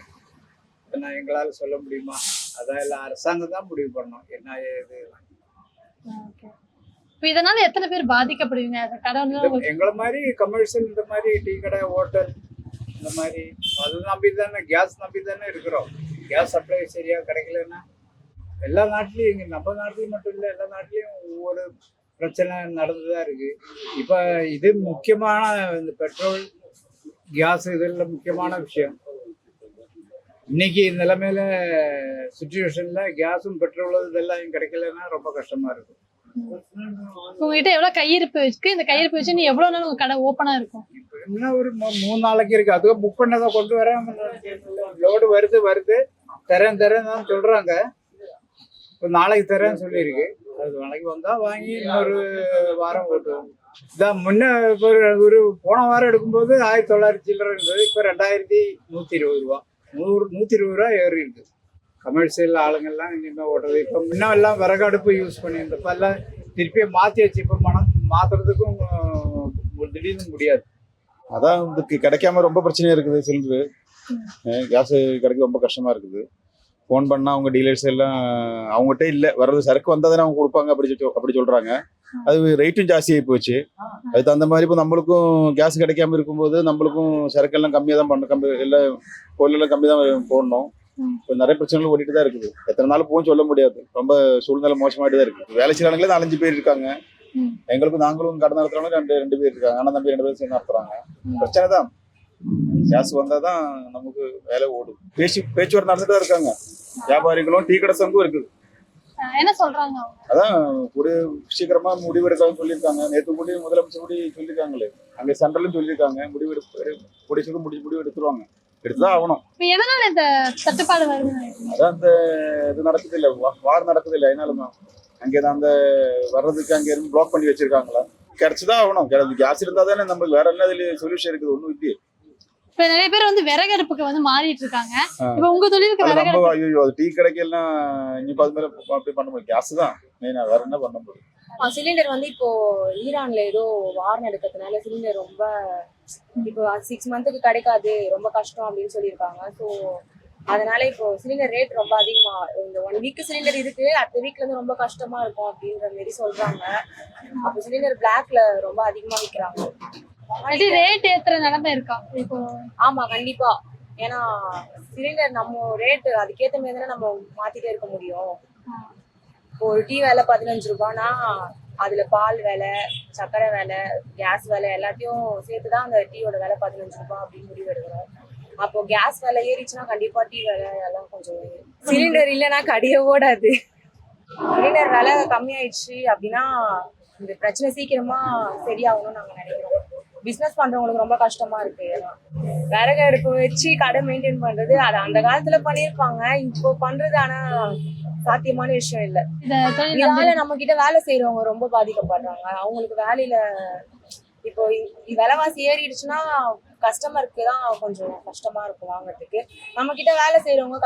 நான் எங்களால சொல்ல முடியுமா? அதான் எல்லாம் அரசாங்கம் தான் முடிவு பண்ணோம் என்ன ஏது. இப்போ இதனால எத்தனை பேர் பாதிக்கப்படுவீங்க? எங்களை மாதிரி கமர்ஷியல், இந்த மாதிரி டீ கடை, ஹோட்டல், இந்த மாதிரி அது நம்பி தானே, கேஸ் நம்பி தானே இருக்கிறோம். கேஸ் சப்ளை சரியா கிடைக்கலன்னா எல்லா நாட்டிலையும், இங்க நம்ம நாட்டிலையும் மட்டும் இல்லை, எல்லா நாட்டிலையும் ஒவ்வொரு பிரச்சனை நடந்துதான் இருக்கு. இப்ப இது முக்கியமான இந்த பெட்ரோல் கேஸ் இதெல்லாம் முக்கியமான விஷயம். இன்னைக்கு நிலைமையில சுச்சுவேஷன்ல கேஸும் பெட்ரோலும் இதெல்லாம் கிடைக்கலன்னா ரொம்ப கஷ்டமா இருக்கும். உங்ககிட்ட எவ்வளவு கையிருப்பு இருக்கு? இந்த கையிருப்பு வச்சு நீ எவ்வளவு நாள் உங்க கடை ஓப்பனா இருக்கும்? இன்னும் ஒரு 3 நாளைக்கு இருக்கு. அதுக்கு புக் பண்ணதை கொண்டு வர லோடு வருது தரேன் தான் சொல்றாங்க. இப்போ நாளைக்கு தரேன்னு சொல்லியிருக்கு. அது நாளைக்கு வந்தா வாங்கி இன்னொரு வாரம் ஓட்டுவோம். இதான் முன்ன ஒரு போன வாரம் எடுக்கும்போது 1900 சில்லறை இருந்தது. இப்போ 2120 ரூபா, 120 ரூபா ஏறி இருக்கு. கமர்ஷியல் ஆளுங்கள்லாம் இனிமேல் ஓட்டுறது. இப்போ முன்ன எல்லாம் விறகு அடுப்பு யூஸ் பண்ணியிருந்தப்ப எல்லாம் திருப்பி மாற்றி வச்சு இப்போ மாற்றுறதுக்கும் திடீர்னு முடியாது. அதான் இதுக்கு கிடைக்காம ரொம்ப பிரச்சனையா இருக்குது. சிலிண்டரு கேஸ் கிடைக்க ரொம்ப கஷ்டமா இருக்குது. ஃபோன் பண்ணால் அவங்க டீலர்ஸ் எல்லாம் அவங்ககிட்ட இல்லை, வர்றது சரக்கு வந்தால் தானே அவங்க கொடுப்பாங்க அப்படி சொல்கிறாங்க. அது ரேட்டும் ஜாஸ்தியாகி போச்சு. அது தகுந்த மாதிரி இப்போ நம்மளுக்கும் கேஸ் கிடைக்காம இருக்கும்போது நம்மளுக்கும் சரக்கெல்லாம் கம்மியாக தான் பண்ணணும், எல்லாம் பொருளெல்லாம் கம்மி தான் போடணும். இப்போ நிறைய பிரச்சனைகள் ஓடிட்டு தான் இருக்குது. எத்தனை நாள் போகும் சொல்ல முடியாது. ரொம்ப சூழ்நிலை மோசமாகிட்டு தான் இருக்குது. வேலை செய்யறாங்களே 4-5 பேர் இருக்காங்க. எங்களுக்கும் நாங்களும் கடை நடத்துறவங்களும் 2 பேர் இருக்காங்க. ஆனால் தம்பி 2 பேரும் சேர்ந்து நடத்துறாங்க. பிரச்சனை தான். கேஸ் வந்தால் தான் நமக்கு வேலை ஓடும். பேச்சுவார்த்தை நடந்துட்டு தான் இருக்காங்க. வியாபாரிகளும் டீ கடை சங்கம் இருக்குது. என்ன சொல்றாங்க? அதான் சீக்கிரமா முடிவெடுக்கான்னு சொல்லியிருக்காங்க. நேற்று கூட முதலமைச்சர் கூட சொல்லியிருக்காங்களே, அங்கே சென்ட்ரலும் சொல்லியிருக்காங்க முடிவு எடுத்துருவாங்க. எடுத்துதான் ஆகணும். எதனால இந்த தட்டுப்பாடு வருது? அதான் இந்த இது நடக்குது இல்லை, வார் நடக்குது இல்லை, அதனாலதான் அங்கேதான் அந்த வர்றதுக்கு அங்கே இருந்து பிளாக் பண்ணி வச்சிருக்காங்களா. கிடைச்சுதான் ஆகணும். கேஸ் இருந்தா தானே நம்மளுக்கு வேற என்ன சொல்யூஷன் இருக்குது? ஒன்றும் இல்லையே. இப்ப நிறைய பேர் வந்து விறகு அடுப்புக்கு வந்து மாறிட்டு இருக்காங்க. ஆ. இப்ப உங்க தொழிலுக்கு அது விறகு நம்ம அடுப்பு ஐயோ அது டீ கடைக்கெல்லாம் இனிப்பு அது மாதிரி அப்படி பண்ண முடியும். கேஸ் தான் மெயினா, வேற என்ன பண்ண முடியும்? சிலிண்டர் வந்து இப்போ ஈரான்ல ஏதோ வார் நடக்கிறதுனால சிலிண்டர் ரொம்ப இப்போ 6 மந்த்துக்கு கிடைக்காது, ரொம்ப கஷ்டம் அப்படின்னு சொல்லியிருக்காங்க. ஸோ அதனால இப்போ சிலிண்டர் ரேட் ரொம்ப அதிகமா, இந்த 1 வீக் சிலிண்டர் இருக்கு, அடுத்த வீக்ல இருந்து ரொம்ப கஷ்டமா இருக்கும் அப்படின்ற மாதிரி சொல்றாங்க. அப்போ சிலிண்டர் பிளாக்ல ரொம்ப அதிகமா விற்கிறாங்க. ரேட் ஏத்துற நிலைமை இருக்கா இப்போ? ஆமா கண்டிப்பா. ஏன்னா சிலிண்டர் நம்ம ரேட் அதுக்கேற்ற மாதிரி தானே நம்ம மாத்திட்டே இருக்க முடியும். இப்போ ஒரு டீ விலை 15 ரூபாய்னா அதுல பால் விலை, சர்க்கரை விலை, கேஸ் விலை எல்லாத்தையும் சேர்த்துதான் அந்த டீயோட விலை 15 ரூபாய் அப்படின்னு முடிவு எடுக்கிறோம். அப்போ கேஸ் விலை ஏறிச்சுன்னா கண்டிப்பா டீ விலை எல்லாம் கொஞ்சம் சிலிண்டர் இல்லைன்னா கடையே ஓடாது. சிலிண்டர் விலை கம்மியாயிடுச்சு அப்படின்னா இந்த பிரச்சனை சீக்கிரமா சரியாகணும்னு நாங்க நினைக்கிறோம். பிசினஸ் பண்றவங்களுக்கு ரொம்ப கஷ்டமா இருக்கு. ஏன்னா விறகு அடுப்பு வச்சு கடை மெயின்டைன் பண்றது அது அந்த காலத்துல பண்ணியிருப்பாங்க, இப்போ பண்றது ஆனா சாத்தியமான விஷயம் இல்ல. இதனால நம்ம கிட்ட வேலை செய்யறவங்க ரொம்ப பாதிக்கப்படுறாங்க. அவங்களுக்கு வேலையில இப்போ விலைவாசி ஏறிடுச்சுன்னா கஸ்டமருக்கு தான் கொஞ்சம் கஷ்டமா இருக்கும் வாங்குறதுக்கு. நம்ம கிட்ட வேலை செய்யறவங்க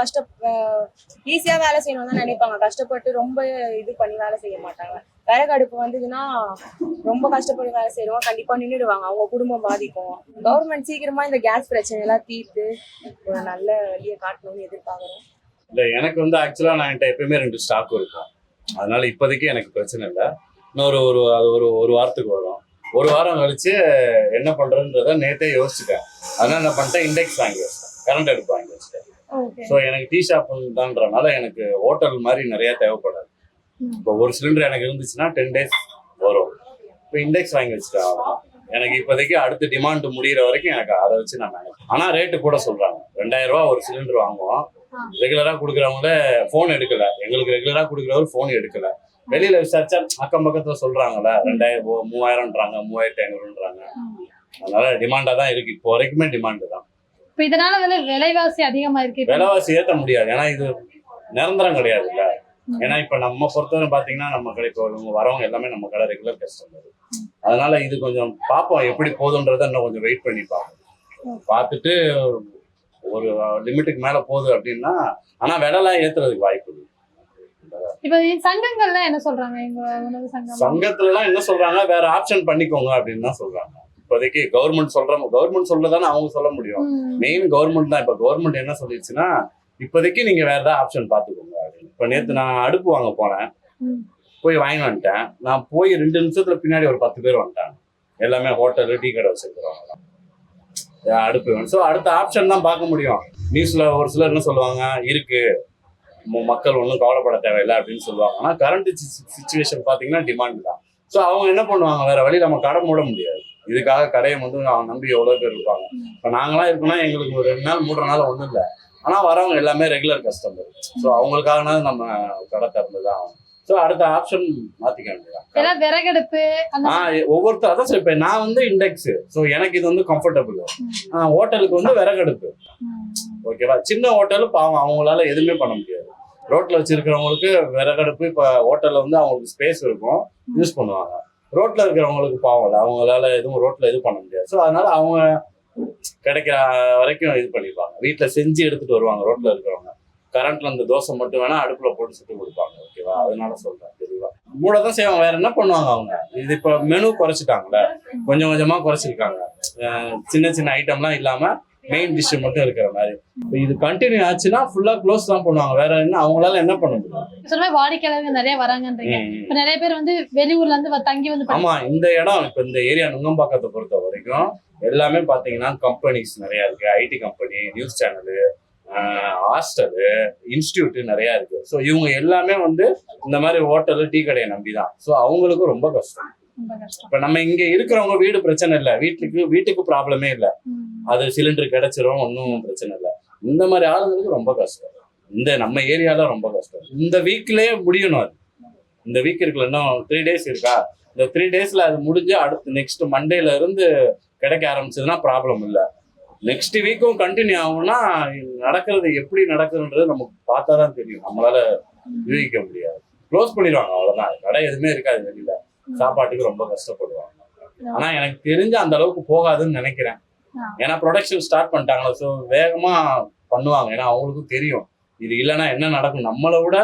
ஈஸியா வேலை செய்யணும் தான் நினைப்பாங்க, கஷ்டப்பட்டு ரொம்ப இது பண்ணி வேலை செய்ய மாட்டாங்க. விறகு அடுப்பு வந்ததுன்னா ரொம்ப கஷ்டப்பட்டு வேலை செய்யறவங்க கண்டிப்பா நின்றுடுவாங்க, அவங்க குடும்பம் பாதிக்கும். கவர்மெண்ட் சீக்கிரமா இந்த கேஸ் பிரச்சனை எல்லாம் தீர்த்து ஒரு நல்ல வழியை காட்டணும்னு எதிர்பார்க்கிறோம். இல்லை எனக்கு வந்து ஆக்சுவலாக நான் என்கிட்ட எப்பயுமே 2 ஸ்டாக் இருக்கும். அதனால இப்போதைக்கு எனக்கு பிரச்சனை இல்லை. இன்னொரு ஒரு வாரத்துக்கு வரும். ஒரு வாரம் கழிச்சு என்ன பண்றதுன்றத நேத்தே யோசிச்சுட்டேன். அதனால என்ன பண்ணிட்டேன், இண்டெக்ஸ் வாங்கி வச்சிட்டேன், கரண்ட் அடுப்பு வாங்கி வச்சிட்டேன். ஸோ எனக்கு டீ ஷாப் தான்றனால எனக்கு ஹோட்டல் மாதிரி நிறைய தேவைப்படாது. இப்போ ஒரு சிலிண்டர் எனக்கு இருந்துச்சுன்னா 10 days வரும். இப்போ இண்டெக்ஸ் வாங்கி வச்சுட்டேன். அவ்வளோதான். எனக்கு இப்போதைக்கு அடுத்த டிமாண்ட் முடிகிற வரைக்கும் எனக்கு அதை வச்சு நான் மேனேஜ். ஆனால் ரேட்டு கூட சொல்றாங்க, 2000 ரூபா ஒரு சிலிண்டர் வாங்குவோம். ரெகுலரா கொடுக்குறவங்கள போன் எடுக்கல, எங்களுக்கு ரெகுலரா கொடுக்குறவர் போன் எடுக்கல. வெளியில விசாரிச்சா அக்கம் பக்கத்துல சொல்றாங்கல்ல 2000 3000ன்றாங்க, 3500ன்றாங்க. அதனால டிமாண்டா தான் இருக்கு, இப்போ வரைக்குமே டிமாண்டு தான். இப்ப இதனால வந்து விலைவாசி அதிகமா இருக்கு. விலைவாசி ஏற்ற முடியாது, ஏன்னா இது நிரந்தரம் கிடையாது இல்ல. ஏன்னா இப்ப நம்ம பொறுத்தவரை பாத்தீங்கன்னா நம்ம கடைக்கு வரவங்க எல்லாமே நம்ம கடை ரெகுலர் கஸ்டமர். அதனால இது கொஞ்சம் பார்ப்போம் எப்படி போகுதுன்றத இன்னும் கொஞ்சம் வெயிட் பண்ணி பார்ப்போம். பார்த்துட்டு ஒரு லிமிட்டுக்கு மேல போகுது அப்படின்னா, ஆனா விலைலாம் ஏத்துறதுக்கு வாய்ப்பு இருக்கு. இப்ப சங்கங்கள்ல என்ன சொல்றாங்க, எங்க உணவு சங்கத்துல எல்லாம் என்ன சொல்றாங்க, வேற ஆப்ஷன் பண்ணிக்கோங்க அப்படின்னு தான் சொல்றாங்க. இப்போதைக்கு கவர்மெண்ட் சொல்றதானே அவங்க சொல்ல முடியும். மெயின் கவர்மெண்ட் தான். இப்ப கவர்மெண்ட் என்ன சொல்லிடுச்சுன்னா, இப்போதைக்கு நீங்க வேற ஏதாவது ஆப்ஷன் பாத்துக்கோங்க அப்படின்னு. இப்ப நேத்து நான் அடுப்பு வாங்க போனேன், போய் வாங்கி வந்துட்டேன். நான் போய் 2 நிமிஷத்துல பின்னாடி ஒரு 10 பேர் வந்துட்டாங்க. எல்லாமே ஹோட்டல் டீ கடை வச்சிருக்கிறவங்க அடுப்பு வேணும். ஸோ அடுத்த ஆப்ஷன் தான் பார்க்க முடியும். நியூஸ்ல ஒரு சிலர் என்ன சொல்லுவாங்க, இருக்கு மக்கள் ஒன்றும் கவலைப்பட தேவையில்லை அப்படின்னு சொல்லுவாங்க. ஆனால் கரண்ட் சிச்சுவேஷன் பார்த்தீங்கன்னா டிமாண்ட் தான். ஸோ அவங்க என்ன பண்ணுவாங்க, வேற வழி நம்ம கடை மூட முடியாது. இதுக்காக கடையை வந்து அவன் நம்பி எவ்வளோ பேர் இருப்பாங்க. இப்போ நாங்களாம் இருக்கோம்னா எங்களுக்கு ஒரு 2 நாள் 3 நாள் ஒன்றும் இல்லை. ஆனால் வரவங்க எல்லாமே ரெகுலர் கஸ்டமர். ஸோ அவங்களுக்காக நம்ம கடை திறந்துதான் ஆகும். ஸோ அடுத்த ஆப்ஷன் மாத்திக்க வேண்டியதான். விறகடுப்பு ஒவ்வொருத்தர் அதான் சார். இப்போ நான் வந்து இண்டெக்ஸ், ஸோ எனக்கு இது வந்து கம்ஃபர்டபுள். ஹோட்டலுக்கு வந்து விறகடுப்பு ஓகேவா. சின்ன ஹோட்டலு பாவம், அவங்களால எதுவுமே பண்ண முடியாது. ரோட்ல வச்சிருக்கிறவங்களுக்கு விறகடுப்பு, இப்போ ஹோட்டல்ல வந்து அவங்களுக்கு ஸ்பேஸ் இருக்கும், யூஸ் பண்ணுவாங்க. ரோட்ல இருக்கிறவங்களுக்கு பாவம், அவங்களால எதுவும் ரோட்ல இது பண்ண முடியாது. ஸோ அதனால அவங்க கிடைக்கிற வரைக்கும் இது பண்ணிப்பாங்க, வீட்டில் செஞ்சு எடுத்துட்டு வருவாங்க. ரோட்ல இருக்கிறவங்க கரண்ட்ல அந்த தோசை மட்டும் வேணா அடுப்புல போட்டு சுட்டு கொடுப்பாங்க. ஓகேவா, அதனால சொல்றேன் தெளிவா. மூட தான் செய்வாங்க, வேற என்ன பண்ணுவாங்க அவங்க. இது இப்ப மெனு குறைச்சிட்டாங்கல்ல, கொஞ்சம் கொஞ்சமா குறைச்சிருக்காங்க. சின்ன சின்ன ஐட்டம்லாம் இல்லாம மெயின் டிஷ் மட்டும் இருக்கிற மாதிரி. இது கண்டினியூ ஆச்சுன்னா ஃபுல்லா க்ளோஸ் தான் பண்ணுவாங்க. வேற என்ன அவங்களால என்ன பண்ண முடியும். வாடிக்கையாளர்கள் நிறைய வராங்கன்றீங்க. இப்ப நிறைய பேர் வந்து வெளியூர்ல இருந்து தங்கி வந்து. ஆமா, இந்த இடம் இப்ப இந்த ஏரியா நுங்கம்பாக்கத்தை பொறுத்த வரைக்கும் எல்லாமே பாத்தீங்கன்னா கம்பெனிஸ் நிறைய இருக்கு. IT company, news channel, hostel, institute நிறைய இருக்கு. ஸோ இவங்க எல்லாமே வந்து இந்த மாதிரி ஹோட்டலு டீ கடையை நம்பிதான். ஸோ அவங்களுக்கும் ரொம்ப கஷ்டம். இப்ப நம்ம இங்க இருக்கிறவங்க வீடு பிரச்சனை இல்லை, வீட்டுக்கு ப்ராப்ளமே இல்லை, அது சிலிண்டர் கிடைச்சிரும், ஒன்றும் பிரச்சனை இல்லை. இந்த மாதிரி ஆளுங்களுக்கு ரொம்ப கஷ்டம். இந்த நம்ம ஏரியால ரொம்ப கஷ்டம். இந்த வீக்லயே முடியணும். அது இந்த வீக் இருக்குல்ல, இன்னும் 3 days இருக்கா, இந்த 3 daysல அது முடிஞ்சு அடுத்து நெக்ஸ்ட் மண்டேல இருந்து கிடைக்க ஆரம்பிச்சதுன்னா ப்ராப்ளம் இல்லை. நெக்ஸ்ட் வீக்கும் கண்டினியூ ஆகும்னா நடக்கிறது எப்படி நடக்குதுன்றது நமக்கு பார்த்தா தான் தெரியும், நம்மளால யூகிக்க முடியாது. க்ளோஸ் பண்ணிடுவாங்க, அவ்வளவுதான். கடை எதுவுமே இருக்காது வெளியில, சாப்பாட்டுக்கு ரொம்ப கஷ்டப்படுவாங்க. ஆனா எனக்கு தெரிஞ்ச அந்த அளவுக்கு போகாதுன்னு நினைக்கிறேன். ஏன்னா ப்ரொடக்ஷன் ஸ்டார்ட் பண்ணிட்டாங்களா, ஸோ வேகமா பண்ணுவாங்க. ஏன்னா அவங்களுக்கும் தெரியும் இது இல்லைன்னா என்ன நடக்கும், நம்மளை விட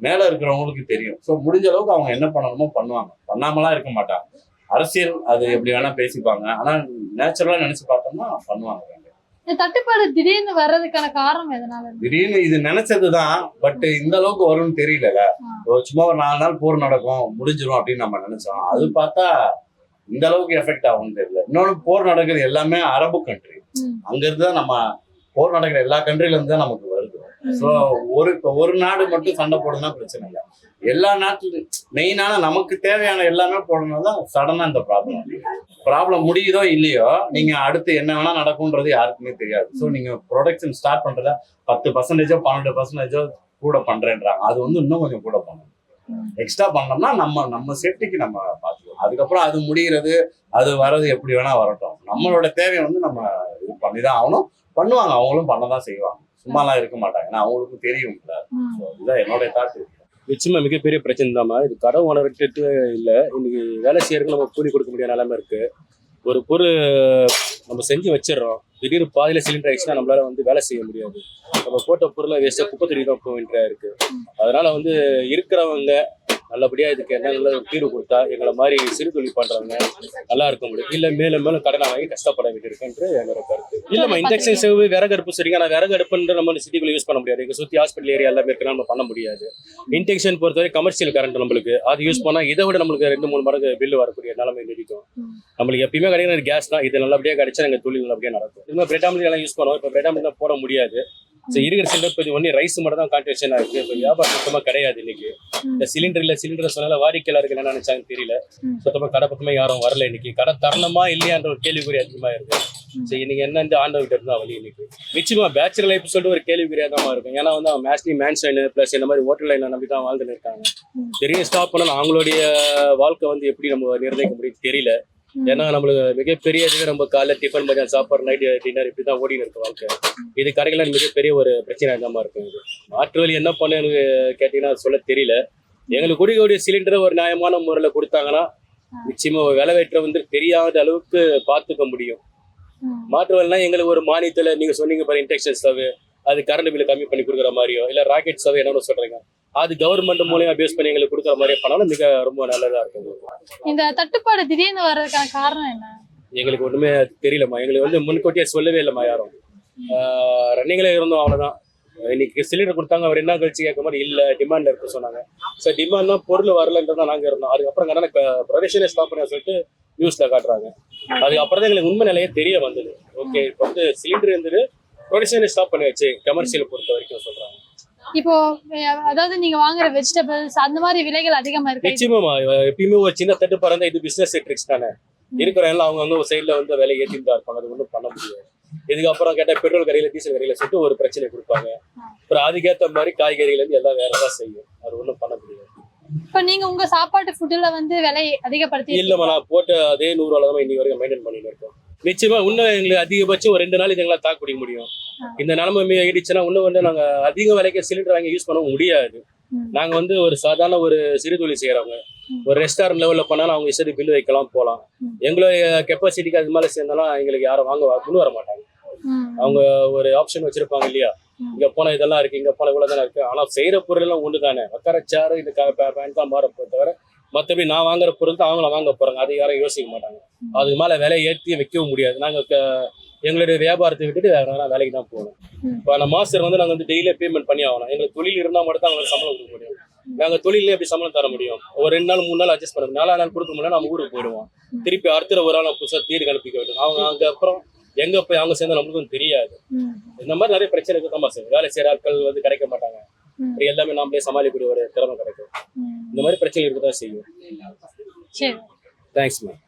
மேல இருக்கிறவங்களுக்கு தெரியும். ஸோ முடிஞ்ச அளவுக்கு அவங்க என்ன பண்ணணுமோ பண்ணுவாங்க, பண்ணாமலாம் இருக்க மாட்டாங்க. அரசியல் அது எப்படி வேணா பேசிப்பாங்க, ஆனா நேச்சுரலா நினைச்சு பார்த்தோம்னா பண்ணுவாங்க. இந்த தட்டுப்பாடு திடீர்னு வர்றதுக்கான காரணம் எதனால? திடீர்னு இது நினைச்சதுதான், பட் இந்த அளவுக்கு வரும்னு தெரியல. சும்மா ஒரு 4 நாள் போர் நடக்கும் முடிஞ்சிரும் அப்படின்னு நம்ம நினைச்சோம். அது பார்த்தா இந்த அளவுக்கு எஃபெக்ட் ஆகும்னு தெரியல. இன்னொன்று, போர் நடக்குது எல்லாமே அரபு கண்ட்ரி, அங்க இருந்து தான் நம்ம போர் நடக்கிற எல்லா கண்ட்ரில இருந்து தான் நமக்கு வருது. ஸோ ஒரு நாடு மட்டும் சண்டை போடுறதுனா பிரச்சனை இல்லை, எல்லா நாட்டிலும் மெயினான நமக்கு தேவையான எல்லாமே போடணும் தான் சடனா இந்த ப்ராப்ளம் முடியுதோ இல்லையோ, நீங்க அடுத்து என்ன வேணா நடக்கும்ன்றது யாருக்குமே தெரியாது. ஸோ நீங்க ப்ரொடக்ஷன் ஸ்டார்ட் பண்றத 10% 12% கூட பண்றேன்றாங்க. அது வந்து இன்னும் கொஞ்சம் கூட பண்ணணும், எக்ஸ்ட்ரா பண்ணோம்னா நம்ம சேஃப்டிக்கு நம்ம பார்த்துக்கலாம். அதுக்கப்புறம் அது முடிகிறது, அது வர்றது எப்படி வேணா வரட்டும், நம்மளோட தேவையை வந்து நம்ம இது பண்ணிதான் ஆகணும். பண்ணுவாங்க, அவங்களும் பண்ணதான் செய்வாங்க, சும்மாலாம் இருக்க மாட்டாங்க, ஏன்னா அவங்களுக்கும் தெரியும். இதுதான் என்னோட தாட்டு. நிச்சயமா மிகப்பெரிய பிரச்சனை தான்மா இது. கடை உணர்ட்டு இல்லை, இன்னைக்கு வேலை செய்யறதுக்கு நம்ம கூலி கொடுக்க முடியாத நிலைமை இருக்கு. ஒரு பொருள் நம்ம செஞ்சு வச்சிடறோம், திடீர்னு பாதியில சிலிண்டர் ஆயிடுச்சுன்னா நம்மளால வந்து வேலை செய்ய முடியாது. நம்ம போட்ட பொருளை வேஸ்ட்டாக குப்பை தண்ணி தான் போக வேண்டியதா இருக்கு. அதனால வந்து இருக்கிறவங்க நல்லபடியா இதுக்கு என்ன தீர்வு கொடுத்தா எங்களை மாதிரி சிறு தொழில் பண்றவங்க நல்லா இருக்க முடியும். இல்ல மேலும் மேலும் கடனை வாங்கி கஷ்டப்பட வேண்டியிருக்குன்ற என்னோட கருத்து. இல்லம்மா, இண்டக்ஷன் ஸ்டவ், விறகு அடுப்பு சரிங்க. ஆனால் விறகு அடுப்புன்ற நம்ம சிட்டிக்குள்ள யூஸ் பண்ண முடியாது, எங்க சுற்றி ஹாஸ்பிட்டல் ஏரியா எல்லாமே இருக்கனால நம்ம பண்ண முடியாது. இண்டக்ஷன் பொறுத்தவரை கமர்ஷியல் கரண்ட் நம்மளுக்கு அது யூஸ் பண்ணா இதை விட நம்மளுக்கு 2-3 மடங்கு பில்லு வரக்கூடிய நிலைமை நீடிக்கும். நம்மளுக்கு எப்பயுமே கிடைக்கிற கேஸ் தான், இது நல்லபடியாக கிடைச்சா எங்கள் தொழில் நல்லபடியாக நடக்கும். இன்னும் பிரெட் ஆம்லெட் எல்லாம் யூஸ் பண்ணுவோம், இப்போ பிரெட் ஆம்லெட் தான் போட முடியாது. ஸோ இருக்கிற சிலிண்டர் இப்போ ஒன்லி ரைஸ் மட்டும் தான் கான்ட்ரிபியூஷனாக இருக்குது. இப்போ வியாபாரம் சுத்தமாக கிடையாது இன்னைக்கு. இந்த சிலிண்டர் சொன்னால வாடிக்கையாளர்கள் என்ன நினைச்சாங்கன்னு தெரியல. சுத்தமாக கடை பக்கமே யாரும் வரல இன்னைக்கு. கடை தரணுமா இல்லையான்ற ஒரு கேள்விக்குறி அதிகமாக இருக்கு. ஸோ இன்னைக்கு என்ன இந்த ஆண்டவர்கிட்ட இருந்தால் வழி இன்னைக்கு நிச்சயமா பேச்சுலர் லைஃப் சொல்லிட்டு ஒரு கேள்விக்குறியாக தான் இருக்கும். ஏன்னா வந்து அவன் மேக்ஸ்லி மேன்ஷன் ப்ளஸ் இந்த மாதிரி ஹோட்டல் லைனை நம்பி தான் வாழ்ந்துன்னு இருக்காங்க. திடீர்னு ஸ்டாப் பண்ணணும், அவங்களுடைய வாழ்க்கை வந்து எப்படி நம்ம நிர்ணயிக்க முடியும் தெரியல. ஏன்னா நம்மளுக்கு மிகப்பெரிய இதுவே நம்ம காலைல டிஃபன் மதியம் சாப்பாடு நைட்டு டின்னர் இப்படி தான் ஓடின்னு இருக்க வாழ்க்கை. இது கடைகள்லாம் மிகப்பெரிய ஒரு பிரச்சனை தான் இருக்கும். இது மாற்று வழி என்ன பண்ண எனக்கு கேட்டீங்கன்னா சொல்ல தெரியல. எங்களுக்கு கூடிய சிலிண்டரை ஒரு நியாயமான முறையில் கொடுத்தாங்கன்னா நிச்சயமா விலைவேற்ற வந்து தெரியாத அளவுக்கு பார்த்துக்க முடியும். மாற்று வழினா எங்களுக்கு ஒரு மானியத்தில் நீங்கள் சொன்னீங்க பாரு, இண்டக்ஷன் ஸ்டவ் அது கரண்ட் பில்லு கம்மி பண்ணி கொடுக்குற மாதிரியோ, இல்லை ராக்கெட் ஸ்டவ் என்னன்னு சொல்றீங்க, அது கவர்மெண்ட் மூலியமா பேஸ் பண்ணி எங்களுக்கு கொடுக்குற மாதிரியே பண்ணாலும் மிக ரொம்ப நல்லதா இருக்கும். இந்த தட்டுப்பாடு திடீர்னு வர்றதுக்கான காரணம் என்ன? எங்களுக்கு ஒண்ணுமே தெரியலம்மா. எங்களுக்கு வந்து முன்கூட்டியே சொல்லவே இல்லைம்மா யாரும். ரன்னிங்ல இருந்தோம், அவ்வளவுதான். இன்னைக்கு சிலிண்டர் கொடுத்தாங்க, அவர் என்ன கழிச்சு கேட்க மாதிரி இல்லை டிமாண்ட்ல இருக்கு சொன்னாங்க. ஸோ டிமாண்ட் தான், பொருள் வரலன்றதான் நாங்கள் இருந்தோம். அதுக்கப்புறம் கரெக்டாக ப்ரொடக்ஷனே ஸ்டாப் பண்ண சொல்லிட்டு நியூஸ்ல காட்டுறாங்க. அதுக்கப்புறம் தான் எங்களுக்கு உண்மை நிலையே தெரிய வந்தது. ஓகே, இப்போ வந்து சிலிண்டர் இருந்தது, ப்ரொடக்ஷனே ஸ்டாப் பண்ணி வச்சு கமர்ஷியல் பொறுத்த வரைக்கும் சொல்றாங்க. இப்போ அதாவது நீங்க வாங்குற வெஜிடபிள்ஸ் அந்த மாதிரி விலைகள் அதிகமா இருக்கு. நிச்சயமா எப்பயுமே ஒரு சின்ன தட்டுப்பாடு இருந்தா இது பிசினஸ் ட்ரிக்ஸ் தானே. இருக்கிற எல்லாம் அவங்க ஒரு சைட்ல வந்து விலை ஏற்றிட்டு தான் இருப்பாங்க, அது ஒன்றும் பண்ண முடியாது. இதுக்கப்புறம் கேட்டால் பெட்ரோல் கடையில டீசல் கடையில சொல்லிட்டு ஒரு பிரச்சனை கொடுப்பாங்க. அப்புறம் அதுக்கேற்ற மாதிரி காய்கறிகள் இருந்து எல்லாம் வேற தான் செய்யும், அது ஒன்றும் பண்ண முடியாது. இப்போ நீங்க உங்க சாப்பாட்டு ஃபுட்ல வந்து விலை அதிகப்படுத்தி? இல்லம்மா, நான் போட்ட அதே 100 தான் இன்னி வரைக்கும் மெயின்டைன் பண்ணிட்டு இருக்கோம். நிச்சயமா இன்னும் எங்களுக்கு அதிகபட்சம் ஒரு 2 நாள் எங்களால் தாக்கு பிடிக்க முடியும். இந்த நிலைமை ஆயிடுச்சுன்னா இன்னும் வந்து நாங்க அதிக விலைக்கு சிலிண்டர் வாங்கி யூஸ் பண்ண முடியாது. நாங்க வந்து ஒரு சாதாரண ஒரு சிறு தொழில் செய்யறவங்க, ஒரு ரெஸ்டாரண்ட் லெவல்ல பண்ணாலும் அவங்க இசை பில் வைக்கலாம் போகலாம். எங்களுடைய கெப்பாசிட்டிக்கு அது மேலே சேர்ந்தாலும் எங்களுக்கு யாரும் கொண்டு வர மாட்டாங்க. அவங்க ஒரு ஆப்ஷன் வச்சிருப்பாங்க இல்லையா, இங்க போனா இதெல்லாம் இருக்கு, இங்க போனா இவ்வளவு தானே இருக்கு. ஆனா செய்யற பொருள் எல்லாம் ஒன்று தானே, உட்கார சேரு இந்த பேண்ட் தான் மாற தவிர மற்றபடி நான் வாங்குற பொருள் தான் அவங்கள வாங்க போறாங்க, அதை யாரும் யோசிக்க மாட்டாங்க. அதுக்கு மேல விலையை ஏற்றி வைக்கவும் முடியாது. நாங்க எங்களுடைய வியாபாரத்தை விட்டுட்டு வேற வேலைக்கு தான் போகணும். இப்போ நம்ம மாஸ்டர் வந்து நாங்கள் வந்து டெய்லியே பேமெண்ட் பண்ணி ஆகணும். எங்களுக்கு தொழில் இருந்தால் மட்டும் தான் அவங்களுக்கு சம்பளம் கொடுக்க முடியும். நாங்கள் தொழிலே எப்படி சம்பளம் தர முடியும்? ஒரு 2 நாள் 3 நாள் அட்ஜஸ்ட் பண்ண 4 நாள் கொடுக்க முடியாது. நம்ம ஊருக்கு போயிடுவோம், திருப்பி அடுத்த ஒரு நாள் புதுசாக தீர்வு அனுப்பிக்க வேண்டும். அவங்க அங்கே அப்புறம் எங்க போய் அவங்க சேர்ந்தா நம்மளுக்கும் தெரியாது. இந்த மாதிரி நிறைய பிரச்சனை இருக்குமா சார். வேலை செய்யற ஆட்கள் வந்து கிடைக்க மாட்டாங்க, எல்லாமே நாமளே சமாளிக்கக்கூடிய ஒரு திறமை கிடைக்கும். இந்த மாதிரி பிரச்சனை இருக்கதான் செய்யும். Thanks ma'am.